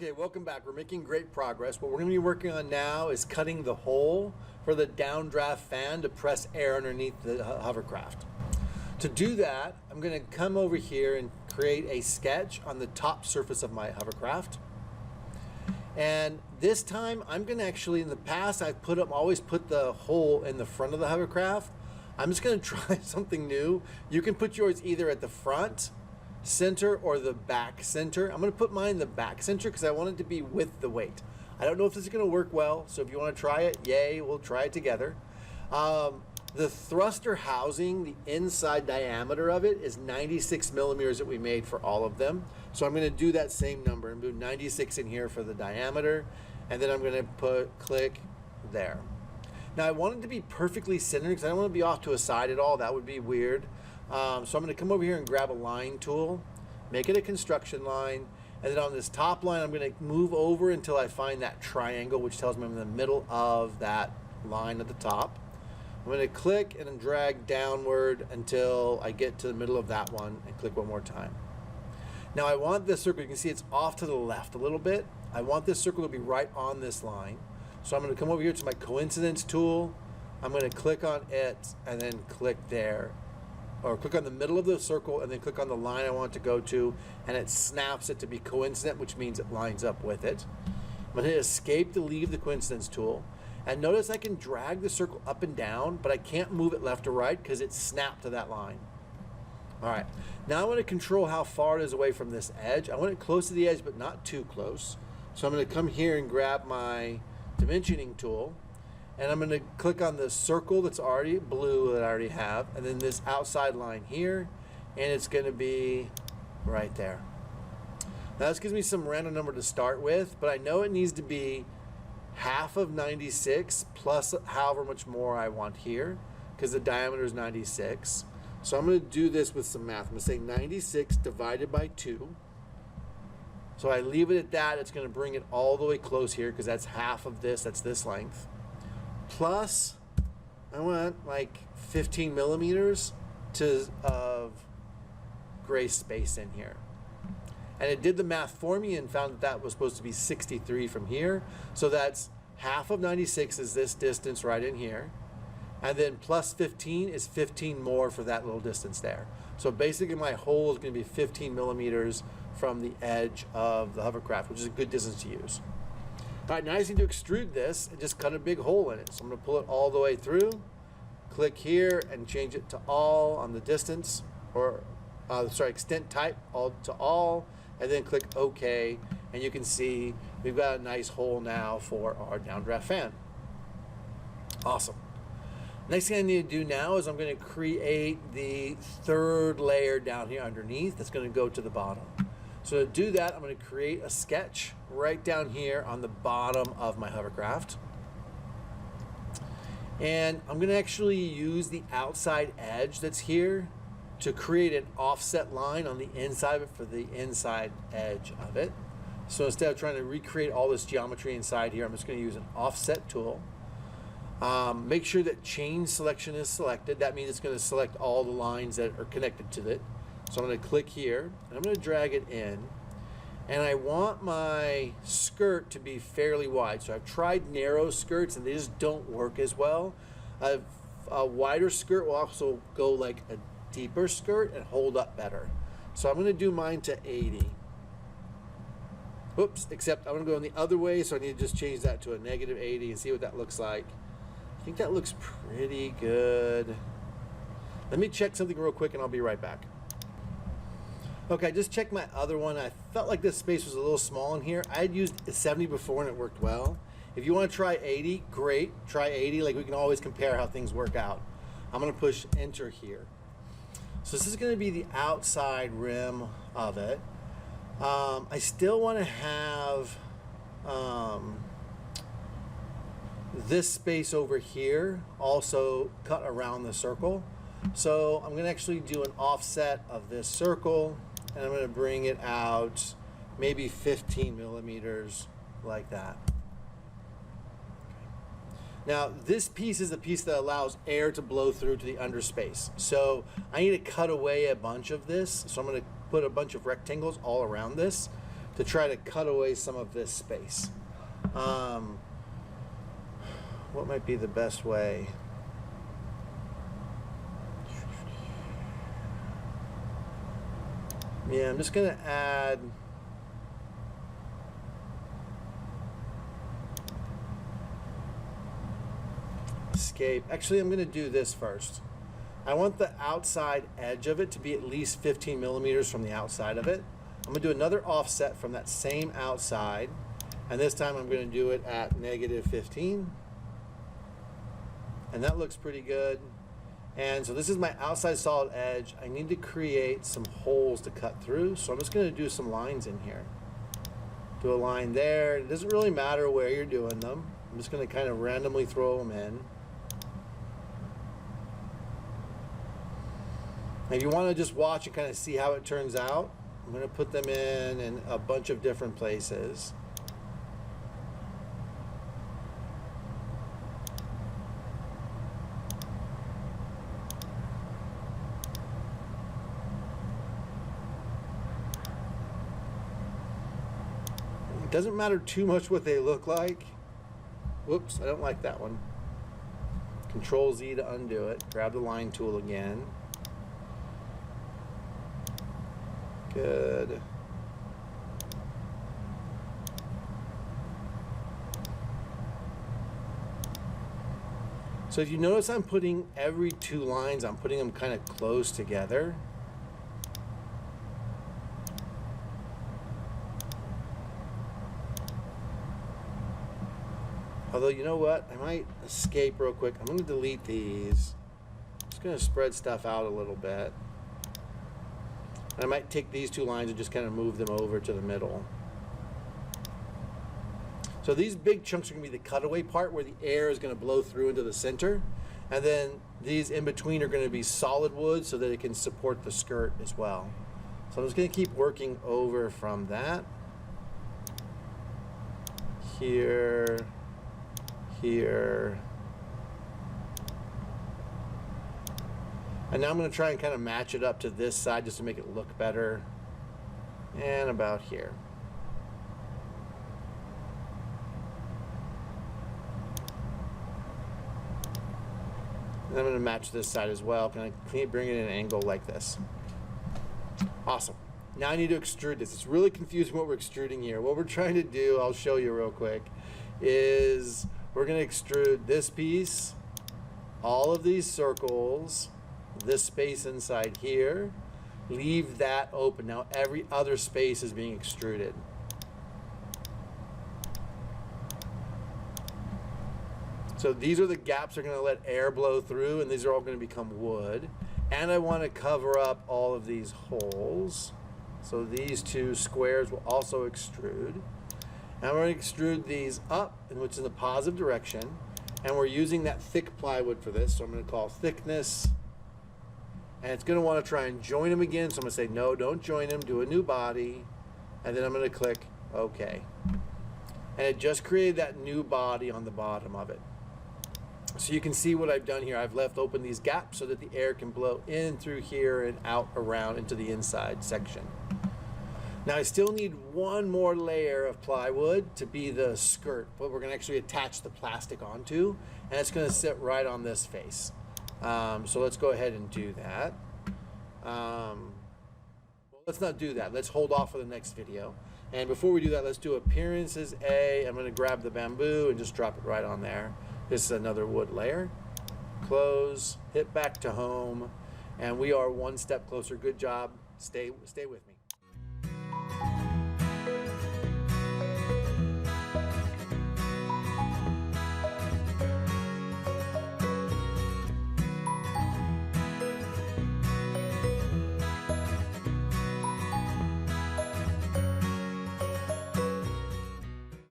Okay, welcome back. We're making great progress. What we're going to be working on now is cutting the hole for the downdraft fan to press air underneath the hovercraft. To do that, I'm going to come over here and create a sketch on the top surface of my hovercraft. And this time, I'm going to actually, in the past, I've always put the hole in the front of the hovercraft. I'm just going to try something new. You can put yours either at the front, center, or the back center. I'm going to put mine in the back center because I want it to be with the weight. I don't know if this is going to work well, so if you want to try it, yay, we'll try it together. The thruster housing, the inside diameter of it is 96 millimeters that we made for all of them. So I'm going to do that same number and do 96 in here for the diameter, and then I'm going to click there. Now I want it to be perfectly centered because I don't want to be off to a side at all. That would be weird. So I'm going to come over here and grab a line tool, make it a construction line, and then on this top line I'm going to move over until I find that triangle, which tells me I'm in the middle of that line at the top. I'm going to click and then drag downward until I get to the middle of that one and click one more time. Now I want this circle, you can see it's off to the left a little bit. I want this circle to be right on this line. So I'm going to come over here to my coincidence tool. I'm going to click on it and then click there. Or click on the middle of the circle and then click on the line I want it to go to, and it snaps it to be coincident, which means it lines up with it. I'm going to hit escape to leave the coincidence tool. And notice I can drag the circle up and down, but I can't move it left or right because it's snapped to that line. All right, now I want to control how far it is away from this edge. I want it close to the edge, but not too close. So I'm going to come here and grab my dimensioning tool, and I'm going to click on the circle that's already blue that I already have, and then this outside line here, and it's going to be right there. Now this gives me some random number to start with, but I know it needs to be half of 96 plus however much more I want here, because the diameter is 96. So I'm going to do this with some math. I'm going to say 96 divided by 2. So I leave it at that. It's going to bring it all the way close here because that's half of this. That's this length. Plus, I want like 15 millimeters of gray space in here. And it did the math for me and found that that was supposed to be 63 from here. So that's half of 96 is this distance right in here. And then plus 15 is 15 more for that little distance there. So basically my hole is going to be 15 millimeters from the edge of the hovercraft, which is a good distance to use. All right, now I just need to extrude this and just cut a big hole in it. So I'm going to pull it all the way through, click here and change it to all on the distance, or extent type, all to all, and then click OK. And you can see we've got a nice hole now for our downdraft fan. Awesome. Next thing I need to do now is I'm going to create the third layer down here underneath that's going to go to the bottom. So to do that, I'm going to create a sketch right down here on the bottom of my hovercraft. And I'm going to actually use the outside edge that's here to create an offset line on the inside of it for the inside edge of it. So instead of trying to recreate all this geometry inside here, I'm just going to use an offset tool. Make sure that chain selection is selected. That means it's going to select all the lines that are connected to it. So I'm going to click here and I'm going to drag it in, and I want my skirt to be fairly wide. So I've tried narrow skirts and they just don't work as well. A wider skirt will also go like a deeper skirt and hold up better. So I'm going to do mine to 80. Oops, except I'm going to go in the other way, so I need to just change that to a negative 80 and see what that looks like. I think that looks pretty good. Let me check something real quick and I'll be right back. Okay, just checked my other one. I felt like this space was a little small in here. I had used 70 before and it worked well. If you want to try 80, great. Try 80, like we can always compare how things work out. I'm going to push enter here. So this is going to be the outside rim of it. I still want to have this space over here also cut around the circle. So I'm going to actually do an offset of this circle, and I'm going to bring it out maybe 15 millimeters like that. Now this piece is the piece that allows air to blow through to the underspace. So I need to cut away a bunch of this. So I'm going to put a bunch of rectangles all around this to try to cut away some of this space. What might be the best way? Yeah, I'm just gonna add escape. Actually, I'm gonna do this first. I want the outside edge of it to be at least 15 millimeters from the outside of it. I'm gonna do another offset from that same outside, and this time I'm gonna do it at -15. And that looks pretty good. And so this is my outside solid edge. I need to create some holes to cut through, so I'm just gonna do some lines in here. Do a line there. It doesn't really matter where you're doing them. I'm just gonna kind of randomly throw them in. If you want to just watch and kind of see how it turns out, I'm going to put them in a bunch of different places. It doesn't matter too much what they look like. Whoops, I don't like that one. Control Z to undo it. Grab the line tool again. Good. So if you notice, I'm putting every two lines, I'm putting them kind of close together. Although, you know what? I might escape real quick. I'm going to delete these. I'm just going to spread stuff out a little bit. And I might take these two lines and just kind of move them over to the middle. So these big chunks are going to be the cutaway part where the air is going to blow through into the center. And then these in between are going to be solid wood so that it can support the skirt as well. So I'm just going to keep working over from that. Here, here. And now I'm going to try and kind of match it up to this side just to make it look better. And about here. And I'm going to match this side as well. Kind of bring it in an angle like this. Awesome. Now I need to extrude this. It's really confusing what we're extruding here. What we're trying to do, I'll show you real quick, is we're going to extrude this piece, all of these circles, this space inside here, leave that open. Now every other space is being extruded. So these are the gaps that are going to let air blow through, and these are all going to become wood. And I want to cover up all of these holes. So these two squares will also extrude. And we're going to extrude these up, which is in the positive direction. And we're using that thick plywood for this. So I'm going to call thickness. And it's going to want to try and join them again. So I'm going to say, no, don't join them. Do a new body. And then I'm going to click OK. And it just created that new body on the bottom of it. So you can see what I've done here. I've left open these gaps so that the air can blow in through here and out around into the inside section. Now I still need one more layer of plywood to be the skirt, but we're going to actually attach the plastic onto, and it's going to sit right on this face. So let's go ahead and do that. Well, let's not do that. Let's hold off for the next video. And before we do that, let's do appearances A. I'm going to grab the bamboo and just drop it right on there. This is another wood layer. Close, hit back to home, and we are one step closer. Good job. Stay with me.